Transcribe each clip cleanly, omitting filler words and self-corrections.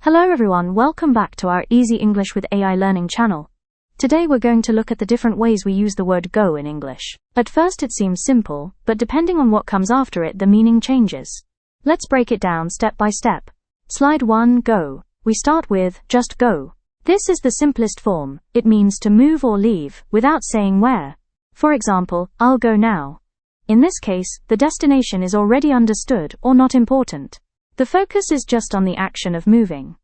Hello everyone, welcome back to our Easy English with AI Learning channel. Today we're going to look at the different ways we use the word go in English. At first it seems simple, but depending on what comes after it, the meaning changes. Let's break it down step by step. Slide 1, go. We start with just go. This is the simplest form. It means to move or leave, without saying where. For example, I'll go now. In this case, the destination is already understood or not important. The focus is just on the action of moving.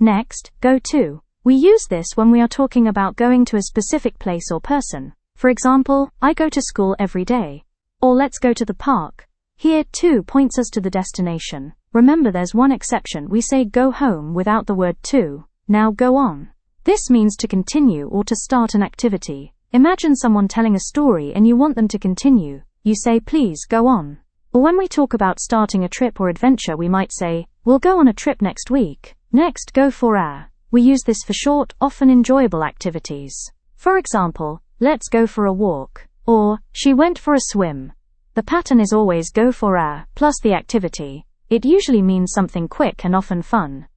Next, go to. We use this when we are talking about going to a specific place or person. For example, I go to school every day. Or let's go to the park. Here, to points us to the destination. Remember, there's one exception. We say go home without the word to. Now go on. This means to continue or to start an activity. Imagine someone telling a story and you want them to continue. You say, please go on. Or when we talk about starting a trip or adventure, we might say, we'll go on a trip next week. Next, go for a. We use this for short, often enjoyable activities. For example, let's go for a walk. Or, she went for a swim. The pattern is always go for a, plus the activity. It usually means something quick and often fun.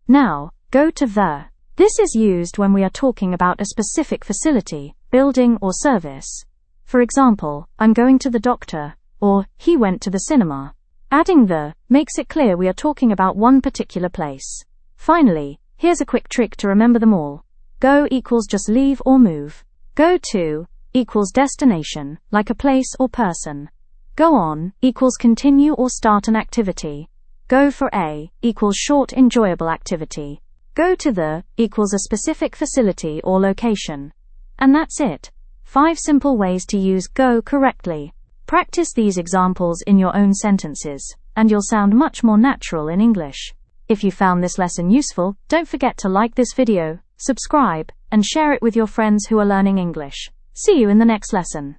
Now, go to the. This is used when we are talking about a specific facility, building, or service. For example, I'm going to the doctor. Or, he went to the cinema. Adding the makes it clear we are talking about one particular place. Finally, here's a quick trick to remember them all. Go equals just leave or move. Go to equals destination, like a place or person. Go on equals continue or start an activity. Go for a equals short, enjoyable activity. Go to the equals a specific facility or location. And that's it. 5 simple ways to use go correctly. Practice these examples in your own sentences, and you'll sound much more natural in English. If you found this lesson useful, don't forget to like this video, subscribe, and share it with your friends who are learning English. See you in the next lesson.